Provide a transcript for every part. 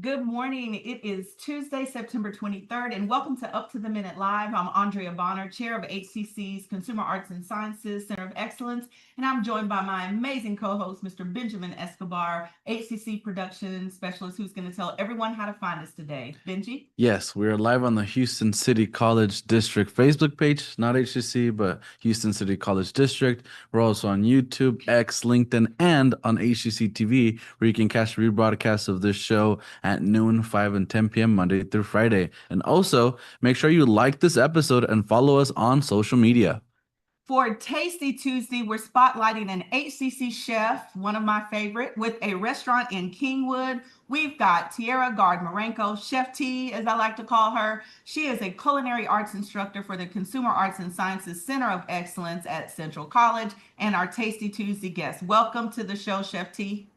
Good morning. It is Tuesday, September 23rd, and welcome to Up to the Minute Live. I'm Andrea Bonner, Chair of HCC's Consumer Arts and Sciences Center of Excellence, and I'm joined by my amazing co-host, Mr. Benjamin Escobar, HCC Production Specialist, who's going to tell everyone how to find us today. Benji? Yes, we are live on the Houston City College District Facebook page, not HCC, but Houston City College District. We're also on YouTube, X, LinkedIn, and on HCCTV, where you can catch rebroadcasts of this show at noon, 5 and 10 p.m. Monday through Friday. And also, make sure you like this episode and follow us on social media. For Tasty Tuesday, we're spotlighting an HCC chef, one of my favorite, with a restaurant in Kingwood. We've got Tiara Marenco, Chef T, as I like to call her. She is a culinary arts instructor for the Consumer Arts and Sciences Center of Excellence at Central College, and our Tasty Tuesday guest. Welcome to the show, Chef T.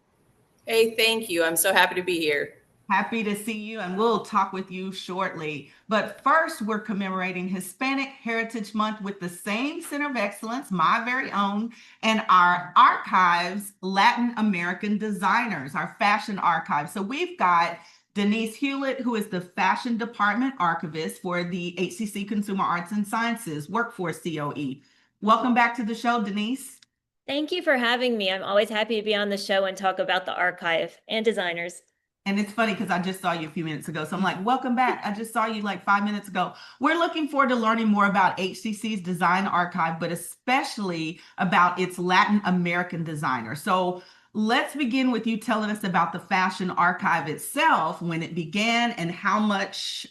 Hey, thank you. I'm so happy to be here. Happy to see you, and we'll talk with you shortly. But first, we're commemorating Hispanic Heritage Month with the same Center of Excellence, my very own, and our archives, Latin American designers, our fashion archive. So we've got Denise Hulett, who is the fashion department archivist for the HCC Consumer Arts and Sciences Workforce COE. Welcome back to the show, Denise. Thank you for having me. I'm always happy to be on the show and talk about the archive and designers. And it's funny because I just saw you a few minutes ago. So I'm like, welcome back. I just saw you like 5 minutes ago. We're looking forward to learning more about HCC's design archive, but especially about its Latin American designers. So let's begin with you telling us about the fashion archive itself, when it began, and how much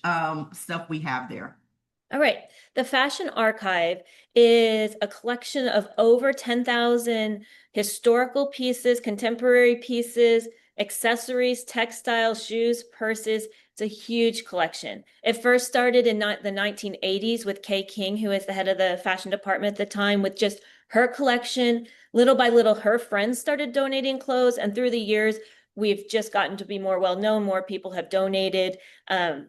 stuff we have there. All right. The Fashion Archive is a collection of over 10,000 historical pieces, contemporary pieces, accessories, textiles, shoes, purses. It's a huge collection. It first started in the 1980s with Kay King, who is the head of the fashion department at the time, with just her collection. Little by little, her friends started donating clothes. And through the years, we've just gotten to be more well-known. More people have donated, and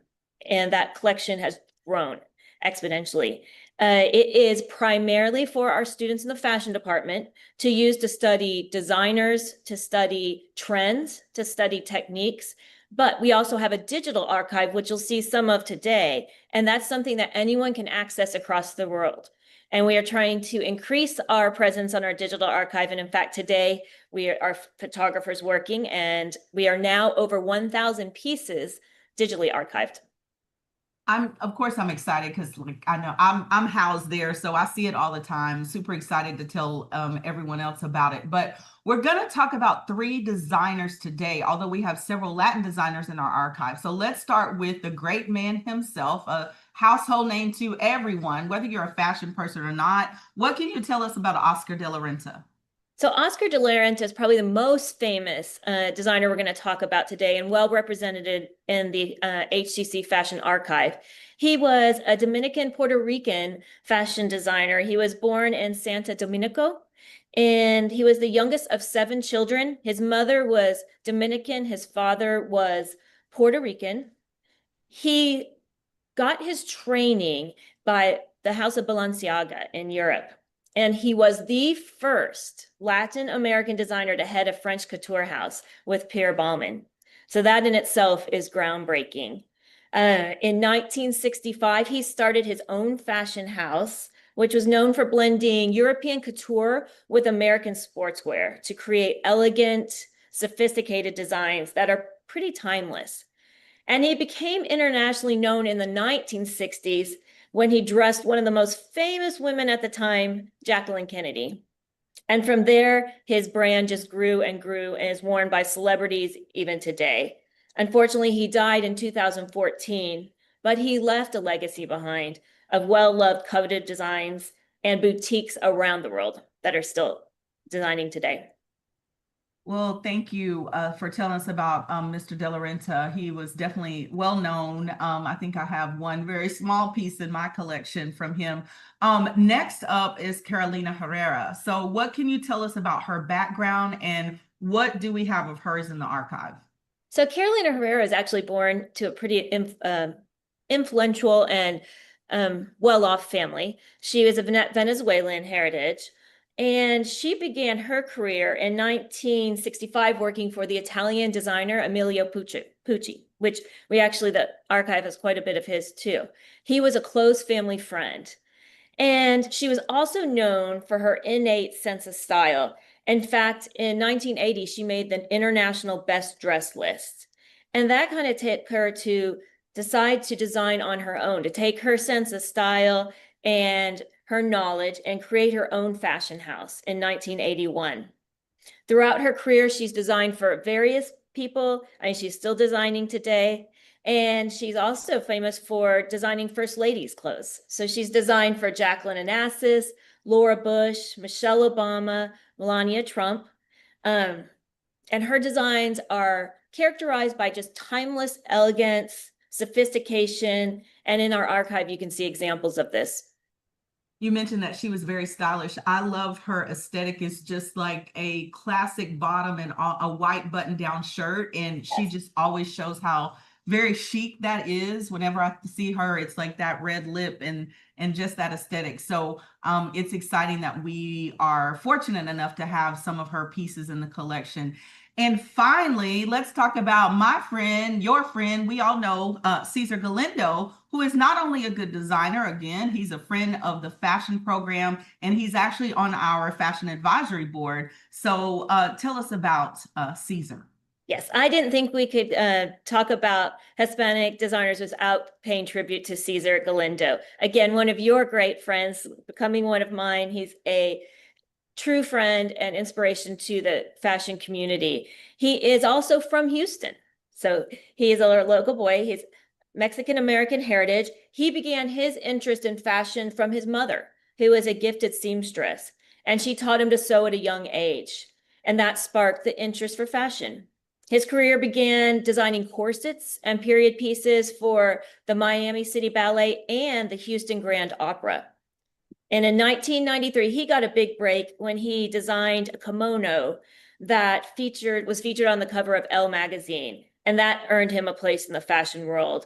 that collection has grown exponentially. It is primarily for our students in the fashion department to use to study designers, to study trends, to study techniques. But we also have a digital archive, which you'll see some of today. And that's something that anyone can access across the world. And we are trying to increase our presence on our digital archive. And in fact, today we are photographers working, and we are now over 1,000 pieces digitally archived. Of course I'm excited because I know I'm housed there, so I see it all the time. Super excited to tell everyone else about it. But we're going to talk about 3 designers today, although we have several Latin designers in our archive. So let's start with the great man himself, a household name to everyone, whether you're a fashion person or not. What can you tell us about Oscar de la Renta? So Oscar de la Renta is probably the most famous designer we're going to talk about today, and well represented in the HCC Fashion Archive. He was a Dominican Puerto Rican fashion designer. He was born in Santo Domingo, and he was the youngest of 7 children. His mother was Dominican. His father was Puerto Rican. He got his training by the House of Balenciaga in Europe. And he was the first Latin American designer to head a French couture house with Pierre Balmain. So that in itself is groundbreaking. In 1965, he started his own fashion house, which was known for blending European couture with American sportswear to create elegant, sophisticated designs that are pretty timeless. And he became internationally known in the 1960s when he dressed one of the most famous women at the time, Jacqueline Kennedy. And from there, his brand just grew and grew and is worn by celebrities even today. Unfortunately, he died in 2014, but he left a legacy behind of well-loved, coveted designs and boutiques around the world that are still designing today. Well, thank you for telling us about Mr. de la Renta. He was definitely well known. I think I have one very small piece in my collection from him. Next up is Carolina Herrera. So what can you tell us about her background, and what do we have of hers in the archive? So Carolina Herrera is actually born to a pretty influential and well-off family. She was of Venezuelan heritage. And she began her career in 1965 working for the Italian designer Emilio Pucci, which the archive has quite a bit of his too. He was a close family friend. And she was also known for her innate sense of style. In fact, in 1980, she made the International Best Dressed list. And that kind of took her to decide to design on her own, to take her sense of style and her knowledge and create her own fashion house in 1981. Throughout her career, she's designed for various people. I mean, she's still designing today. And she's also famous for designing First Ladies' clothes. So she's designed for Jacqueline Onassis, Laura Bush, Michelle Obama, Melania Trump. And her designs are characterized by just timeless elegance, sophistication. And in our archive, you can see examples of this. You mentioned that she was very stylish. I love her aesthetic. It's just like a classic bottom and a white button-down shirt. And she just always shows how very chic that is. Whenever I see her, it's like that red lip and just that aesthetic. So it's exciting that we are fortunate enough to have some of her pieces in the collection. And finally, let's talk about my friend, your friend, we all know Cesar Galindo, who is not only a good designer, again, he's a friend of the fashion program, and he's actually on our fashion advisory board. So tell us about Cesar. Yes, I didn't think we could talk about Hispanic designers without paying tribute to Cesar Galindo. Again, one of your great friends, becoming one of mine. He's a true friend and inspiration to the fashion community. He is also from Houston. So he is a local boy. He's Mexican American heritage. He began his interest in fashion from his mother, who was a gifted seamstress, and she taught him to sew at a young age. And that sparked the interest for fashion. His career began designing corsets and period pieces for the Miami City Ballet and the Houston Grand Opera. And in 1993, he got a big break when he designed a kimono that was featured on the cover of Elle magazine, and that earned him a place in the fashion world.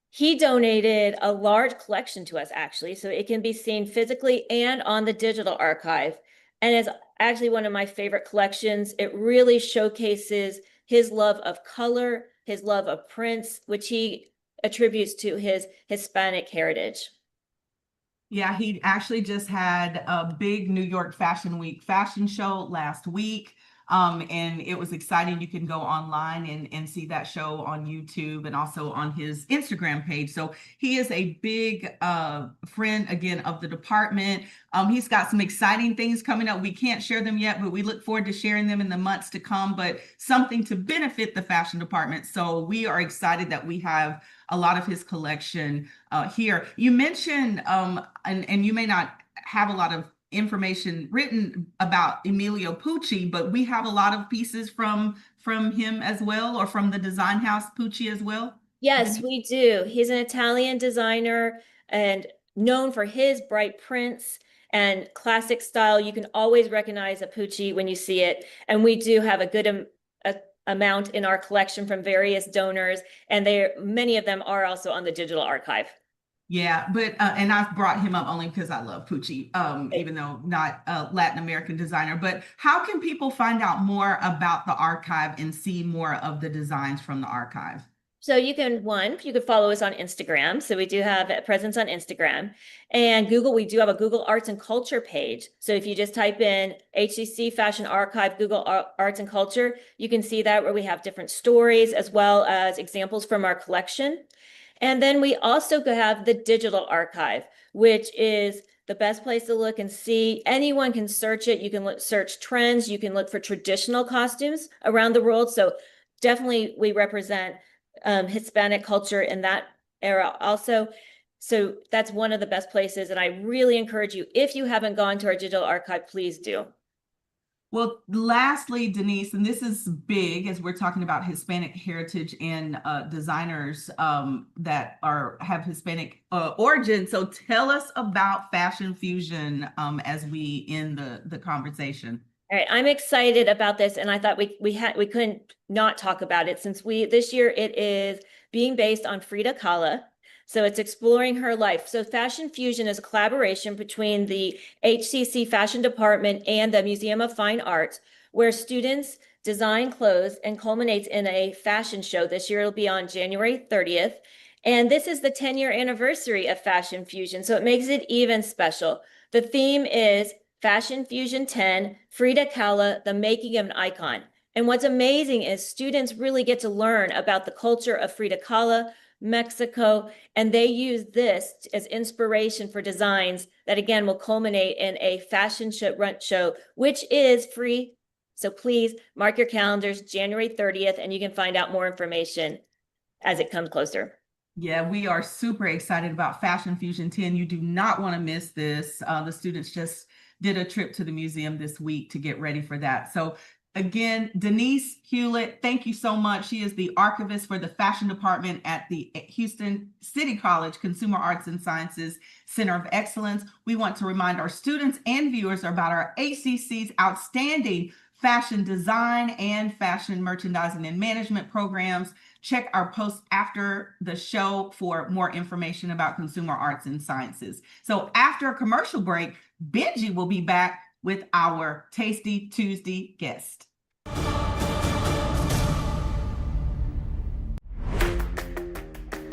He donated a large collection to us, actually, so it can be seen physically and on the digital archive. And it's actually one of my favorite collections. It really showcases his love of color, his love of prints, which he attributes to his Hispanic heritage. Yeah, he actually just had a big New York Fashion Week fashion show last week. And it was exciting. You can go online and see that show on YouTube and also on his Instagram page. So he is a big friend, again, of the department. He's got some exciting things coming up. We can't share them yet, but we look forward to sharing them in the months to come, but something to benefit the fashion department. So we are excited that we have a lot of his collection here. You mentioned, and you may not have a lot of information written about Emilio Pucci, but we have a lot of pieces from him as well, or from the design house Pucci as well. Yes, we do. He's an Italian designer and known for his bright prints and classic style. You can always recognize a Pucci when you see it. And we do have a good amount in our collection from various donors, and many of them are also on the digital archive. Yeah, but and I've brought him up only because I love Pucci, even though not a Latin American designer. But how can people find out more about the archive and see more of the designs from the archive? So you can follow us on Instagram. So we do have a presence on Instagram, and Google. We do have a Google Arts and Culture page. So if you just type in HCC Fashion Archive, Google Arts and Culture, you can see that, where we have different stories as well as examples from our collection. And then we also have the digital archive, which is the best place to look and see. Anyone can search it. You can search trends. You can look for traditional costumes around the world. So definitely we represent Hispanic culture in that era also. So that's one of the best places. And I really encourage you, if you haven't gone to our digital archive, please do. Well, lastly, Denise, and this is big as we're talking about Hispanic heritage and designers that have Hispanic origin. So tell us about Fashion Fusion as we end the conversation. All right, I'm excited about this, and I thought we couldn't not talk about it, since this year it is being based on Frida Kahlo. So it's exploring her life. So Fashion Fusion is a collaboration between the HCC Fashion Department and the Museum of Fine Arts, where students design clothes and culminates in a fashion show. This year it'll be on January 30th. And this is the 10-year anniversary of Fashion Fusion, so it makes it even special. The theme is Fashion Fusion 10, Frida Kahlo, the making of an icon. And what's amazing is students really get to learn about the culture of Frida Kahlo, Mexico, and they use this as inspiration for designs that again will culminate in a fashion show, which is free. So please mark your calendars, January 30th, and you can find out more information as it comes closer. Yeah, we are super excited about Fashion Fusion 10. You do not want to miss this. The students just did a trip to the museum this week to get ready for that. So again, Denise Hulett, thank you so much. She is the archivist for the fashion department at the Houston City College Consumer Arts and Sciences Center of Excellence. We want to remind our students and viewers about our HCC's outstanding fashion design and fashion merchandising and management programs. Check our post after the show for more information about consumer arts and sciences. So after a commercial break, Benji will be back with our Tasty Tuesday guest.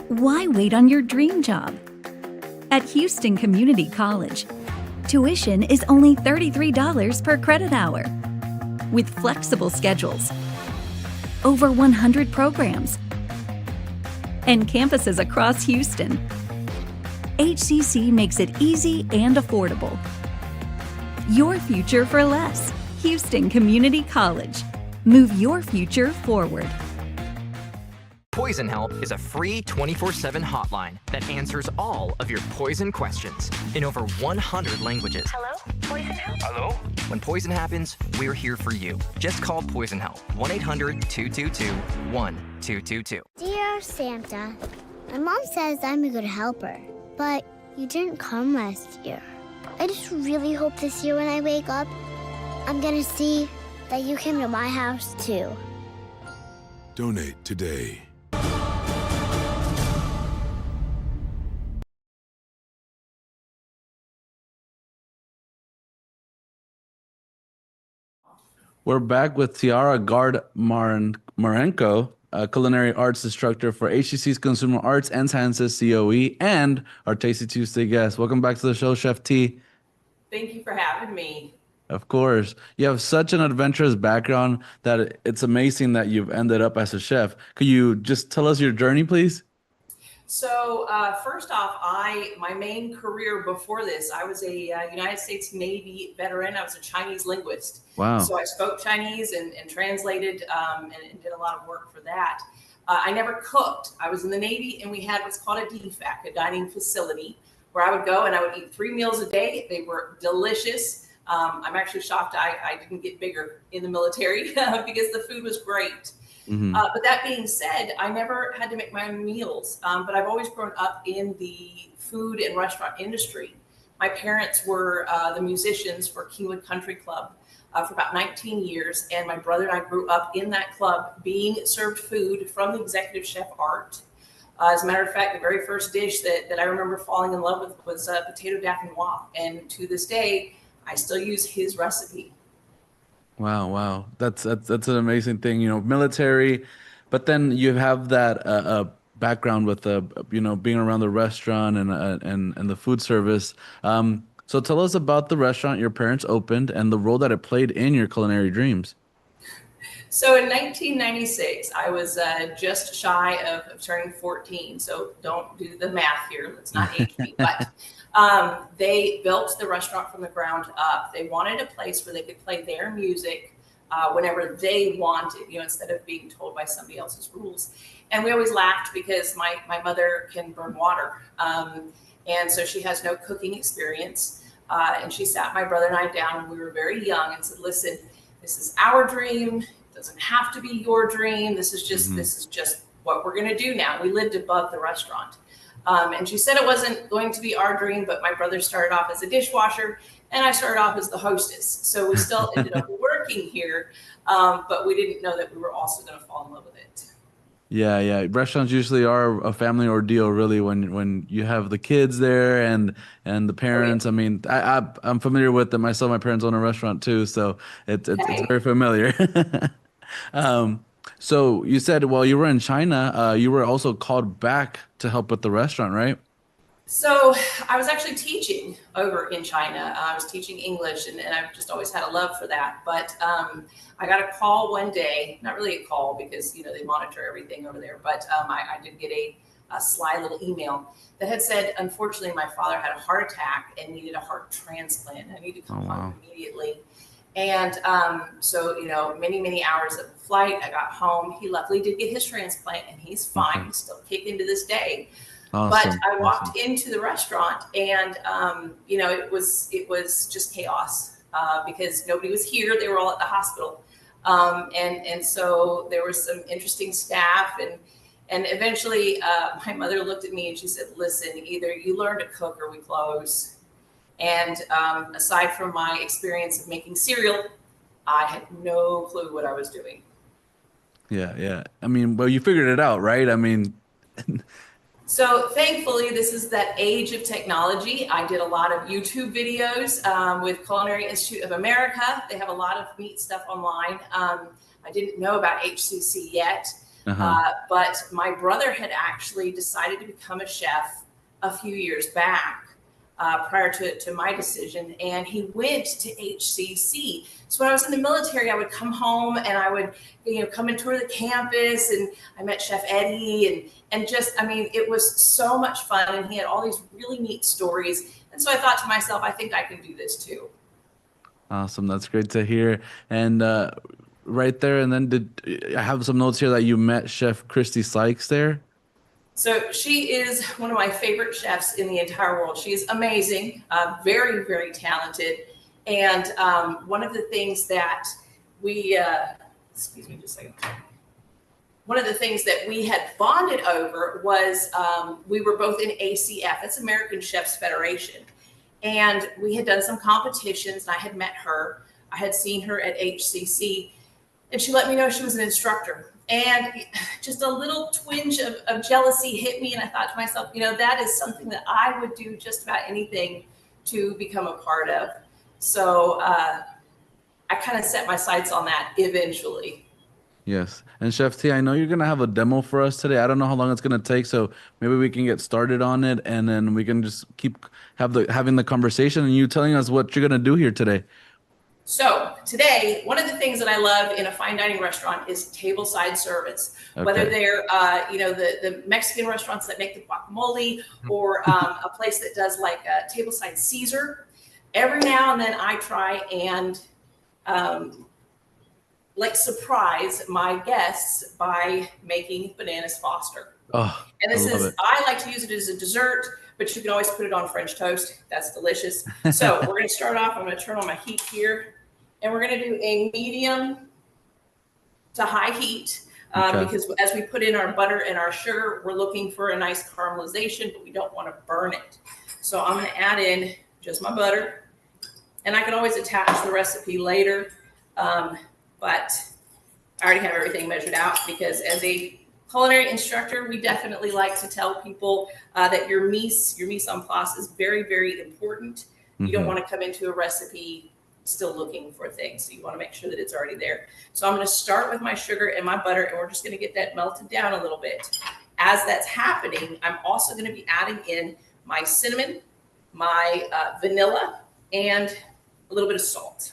Why wait on your dream job? At Houston Community College, tuition is only $33 per credit hour. With flexible schedules, over 100 programs, and campuses across Houston, HCC makes it easy and affordable. Your future for less. Houston Community College. Move your future forward. Poison Help is a free 24/7 hotline that answers all of your poison questions in over 100 languages. Hello? Poison Help? Hello? When poison happens, we're here for you. Just call Poison Help, 1-800-222-1222. Dear Santa, my mom says I'm a good helper, but you didn't come last year. I just really hope this year when I wake up, I'm gonna see that you came to my house too. Donate today. We're back with Tiara Marenco, a culinary arts instructor for HCC's Consumer Arts and Sciences COE, and our Tasty Tuesday guest. Welcome back to the show, Chef T. Thank you for having me. Of course. You have such an adventurous background that it's amazing that you've ended up as a chef. Could you just tell us your journey, please? So first off, my main career before this, I was a United States Navy veteran. I was a Chinese linguist. Wow. So I spoke Chinese and translated and did a lot of work for that. I never cooked. I was in the Navy and we had what's called a DFAC, a dining facility, where I would go and I would eat 3 meals a day. They were delicious. I'm actually shocked I didn't get bigger in the military because the food was great. Mm-hmm. But that being said, I never had to make my own meals, but I've always grown up in the food and restaurant industry. My parents were the musicians for Kingwood Country Club for about 19 years, and my brother and I grew up in that club being served food from the executive chef Art. As a matter of fact, the very first dish that I remember falling in love with was potato dauphinoise, and to this day, I still use his recipe. Wow. That's an amazing thing, military, but then you have that background with being around the restaurant and the food service. So tell us about the restaurant your parents opened and the role that it played in your culinary dreams. So in 1996, I was just shy of turning 14. So don't do the math here. Let's not age me. But they built the restaurant from the ground up. They wanted a place where they could play their music whenever they wanted, instead of being told by somebody else's rules. And we always laughed because my mother can burn water. And so she has no cooking experience. And she sat my brother and I down when we were very young and said, listen, this is our dream. It doesn't have to be your dream. This is just what we're going to do now. We lived above the restaurant. And she said it wasn't going to be our dream, but my brother started off as a dishwasher and I started off as the hostess. So we still ended up working here, but we didn't know that we were also going to fall in love with it. Yeah. Restaurants usually are a family ordeal, really, when you have the kids there and the parents. I mean, I'm familiar with them. Myself, my parents own a restaurant too, so it's Hey. very familiar. Um, so you said while you were in China, you were also called back to help with the restaurant, right? So I was actually teaching over in China. I was teaching English, and I've just always had a love for that. But I got a call one day, not really a call because, you know, they monitor everything over there, but I did get a sly little email that had said, unfortunately, my father had a heart attack and needed a heart transplant. I need to come Oh, wow. home immediately. And so, you know, many hours of the flight, I got home. He luckily did get his transplant, and he's fine. Okay. He's still kicking to this day. But Awesome. I walked Awesome. into the restaurant, and you know, it was just chaos because nobody was here. They were all at the hospital, and so there was some interesting staff, and eventually my mother looked at me and she said, "Listen, either you learn to cook or we close." And aside from my experience of making cereal, I had no clue what I was doing. Yeah. I mean, well, you figured it out, right? I mean, So thankfully, this is that age of technology. I did a lot of YouTube videos with Culinary Institute of America. They have a lot of neat stuff online. I didn't know about HCC yet, uh-huh. but my brother had actually decided to become a chef a few years back. Prior to my decision, and he went to HCC. So when I was in the military, I would come home and I would, you know, come and tour the campus, and I met Chef Eddie, and just, I mean, it was so much fun, and he had all these really neat stories. And so I thought to myself, I think I can do this too. Awesome. That's great to hear. And right there, and then I have some notes here that you met Chef Christy Sykes there? So she is one of my favorite chefs in the entire world. She is amazing, very talented. And one of the things that we, excuse me just a second. One of the things that we had bonded over was we were both in ACF, that's American Chefs Federation. And we had done some competitions, and I had met her. I had seen her at HCC, and she let me know she was an instructor. And just a little twinge of jealousy hit me. And I thought to myself, you know, that is something that I would do just about anything to become a part of. So I kind of set my sights on that eventually. Yes. And Chef T, I know you're gonna have a demo for us today. I don't know how long it's gonna take, so maybe we can get started on it, and then we can just keep having the conversation and you telling us what you're gonna do here today. So today, one of the things that I love in a fine dining restaurant is tableside service. Whether they're, you know, the Mexican restaurants that make the guacamole, or a place that does like a tableside Caesar. Every now and then I try and like surprise my guests by making bananas Foster. Oh, And this I love is, it. I like to use it as a dessert, but you can always put it on French toast. That's delicious. So we're going to start off. I'm going to turn on my heat here, and we're going to do a medium to high heat because as we put in our butter and our sugar, we're looking for a nice caramelization, but we don't want to burn it. So I'm going to add in just my butter, and I can always attach the recipe later, but I already have everything measured out because as a culinary instructor, we definitely like to tell people that your mise en place is very important. You don't want to come into a recipe still looking for things. So you want to make sure that it's already there. So I'm going to start with my sugar and my butter, and we're just going to get that melted down a little bit. As that's happening, I'm also going to be adding in my cinnamon, my vanilla, and a little bit of salt.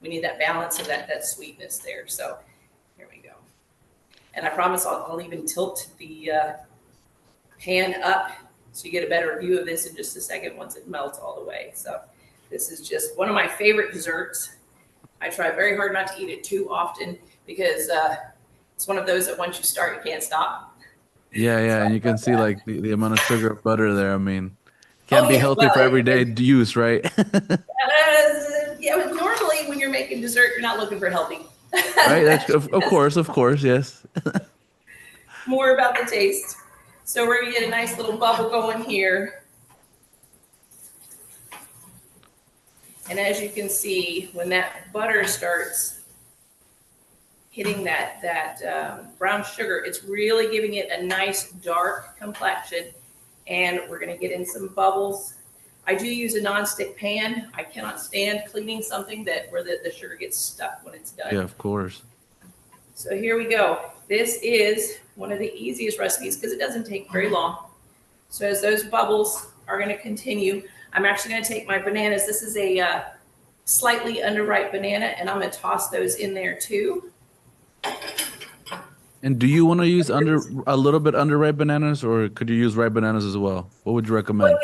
We need that balance of that sweetness there. So here we go. And I promise I'll even tilt the pan up so you get a better view of this in just a second once it melts all the way. So this is just one of my favorite desserts. I try very hard not to eat it too often because it's one of those that once you start, you can't stop. Yeah, and you can see like the amount of sugar and butter there. I mean, can't be healthy for everyday use, right? Yeah, but normally when you're making dessert, you're not looking for healthy. Right? That's, of course, yes. More about the taste. So we're gonna get a nice little bubble going here. And as you can see, when that butter starts hitting that brown sugar. It's really giving it a nice dark complexion. And we're gonna get in some bubbles. I do use a nonstick pan. I cannot stand cleaning something where the sugar gets stuck when it's done. Yeah, of course. So here we go. This is one of the easiest recipes because it doesn't take very long. So as those bubbles are going to continue, I'm actually going to take my bananas. This is a slightly underripe banana, and I'm going to toss those in there too. And do you want to use a little bit underripe bananas, or could you use ripe bananas as well? What would you recommend?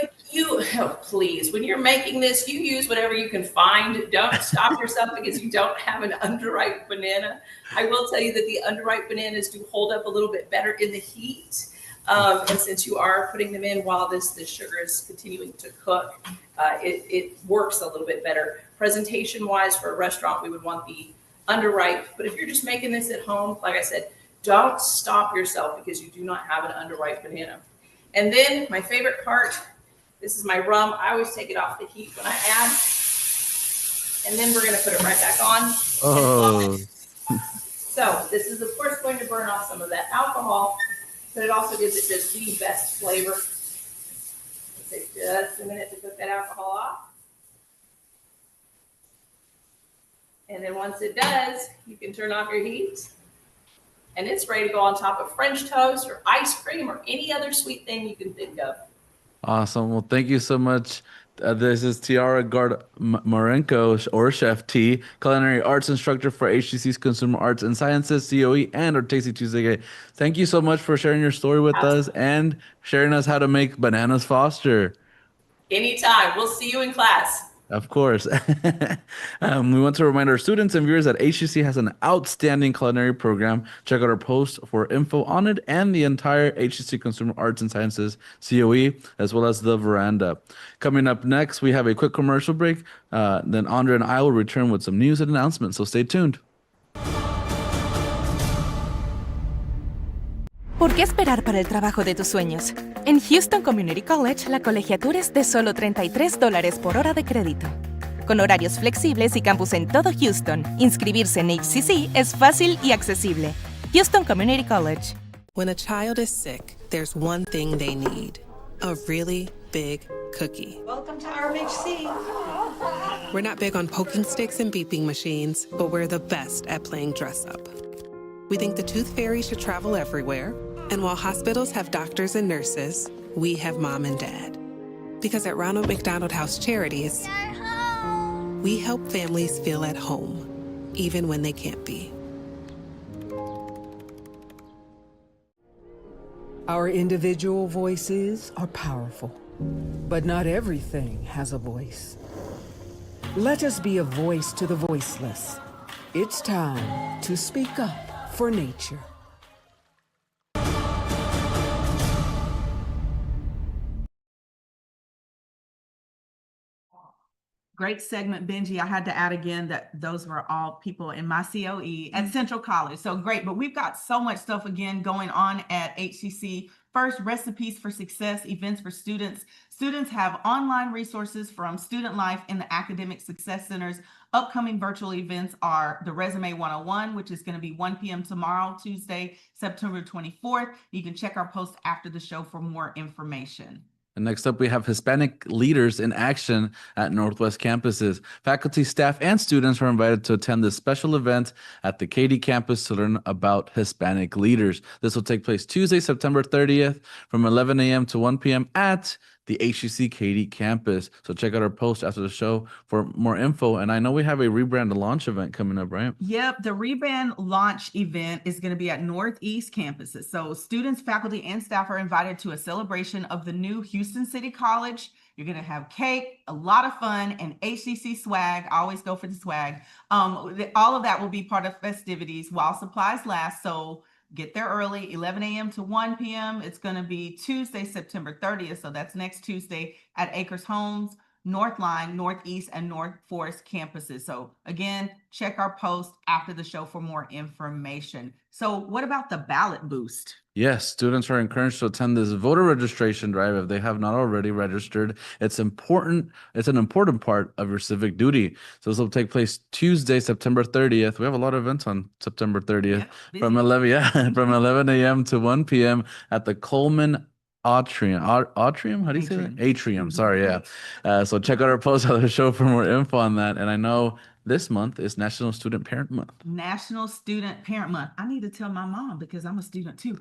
Please, when you're making this, you use whatever you can find. Don't stop yourself because you don't have an underripe banana. I will tell you that the underripe bananas do hold up a little bit better in the heat. And since you are putting them in while this sugar is continuing to cook, it works a little bit better. Presentation wise, for a restaurant, we would want the underripe. But if you're just making this at home, like I said, don't stop yourself because you do not have an underripe banana. And then my favorite part, this is my rum. I always take it off the heat when I add. And then we're going to put it right back on. Oh. So this is, of course, going to burn off some of that alcohol, but it also gives it just the best flavor. It'll take just a minute to cook that alcohol off. And then once it does, you can turn off your heat. And it's ready to go on top of French toast or ice cream or any other sweet thing you can think of. Awesome. Well, thank you so much. This is Tiara Marenco, or Chef T, Culinary Arts Instructor for HCC's Consumer Arts and Sciences COE and our Tasty Tuesday. Thank you so much for sharing your story with us and sharing us how to make bananas Foster. Anytime. We'll see you in class. Of course. We want to remind our students and viewers that HCC has an outstanding culinary program. Check out our post for info on it and the entire HCC Consumer Arts and Sciences COE, as well as the Veranda. Coming up next, we have a quick commercial break. Then Andre and I will return with some news and announcements, so stay tuned. ¿Por qué esperar para el trabajo de tus sueños? En Houston Community College, la colegiatura es de solo $33 por hora de crédito. Con horarios flexibles y campus en todo Houston, inscribirse en HCC es fácil y accesible. Houston Community College. When a child is sick, there's one thing they need: a really big cookie. Welcome to RMHC. We're not big on poking sticks and beeping machines, but we're the best at playing dress up. We think the Tooth Fairy should travel everywhere, and while hospitals have doctors and nurses, we have mom and dad. Because at Ronald McDonald House Charities, we help families feel at home, even when they can't be. Our individual voices are powerful, but not everything has a voice. Let us be a voice to the voiceless. It's time to speak up for nature. Great segment, Benji. I had to add again that those were all people in my COE at Central College. So great, but we've got so much stuff again going on at HCC. First, recipes for success, events for students. Students have online resources from Student Life and the Academic Success Centers. Upcoming virtual events are the Resume 101, which is going to be 1 p.m. tomorrow, Tuesday, September 24th. You can check our post after the show for more information. And next up, we have Hispanic Leaders in Action at Northwest campuses. Faculty, staff, and students are invited to attend this special event at the Katy campus to learn about Hispanic leaders. This will take place Tuesday, September 30th from 11 a.m. to 1 p.m. at the HCC Katy campus. So check out our post after the show for more info. And I know we have a rebrand launch event coming up, right? Yep, the rebrand launch event is going to be at Northeast campuses. So students, faculty, and staff are invited to a celebration of the new Houston City College. You're going to have cake, a lot of fun, and HCC swag. I always go for the swag. All of that will be part of festivities while supplies last. So get there early, 11 a.m. to 1 p.m. It's going to be Tuesday, September 30th. So that's next Tuesday at Acres Homes. Northline, Northeast, and North Forest campuses. So again, check our post after the show for more information. So what about the ballot boost? Yes, students are encouraged to attend this voter registration drive if they have not already registered. It's important. It's an important part of your civic duty. So this will take place Tuesday, September 30th. We have a lot of events on September 30th from 11 a.m. to 1 p.m. at the Coleman Atrium. Atrium? How do you say that? Atrium. Sorry, yeah. So check out our post on the show for more info on that. And I know this month is National Student Parent Month. National Student Parent Month. I need to tell my mom because I'm a student too.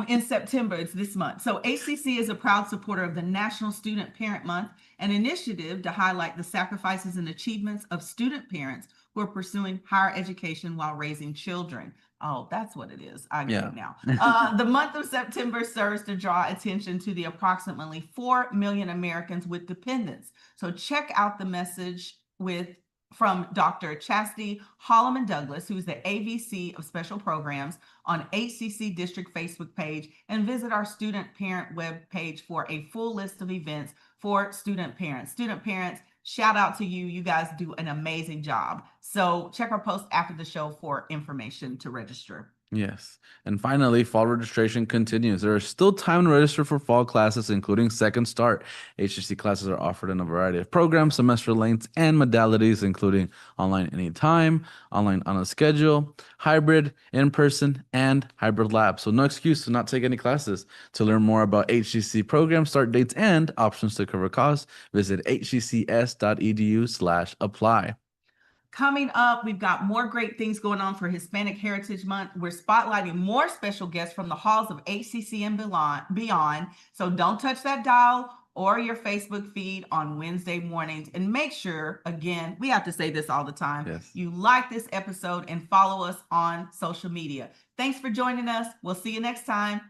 In September, it's this month. So HCC is a proud supporter of the National Student Parent Month, an initiative to highlight the sacrifices and achievements of student parents who are pursuing higher education while raising children. Oh, that's what it is. I get it now. The month of September serves to draw attention to the approximately 4 million Americans with dependents. So check out the message from Dr. Chastity Holloman Douglas, who's the AVC of Special Programs, on HCC District Facebook page, and visit our student parent web page for a full list of events for student parents. Student parents, shout out to you. You guys do an amazing job. So check our post after the show for information to register. Yes. And finally, fall registration continues. There is still time to register for fall classes, including Second Start. HCC classes are offered in a variety of programs, semester lengths, and modalities, including online anytime, online on a schedule, hybrid, in-person, and hybrid lab. So no excuse to not take any classes. To learn more about HCC program start dates and options to cover costs, visit hccs.edu/apply. Coming up, we've got more great things going on for Hispanic Heritage Month. We're spotlighting more special guests from the halls of HCC and beyond. So don't touch that dial or your Facebook feed on Wednesday mornings. And make sure, again, we have to say this all the time, you like this episode and follow us on social media. Thanks for joining us. We'll see you next time.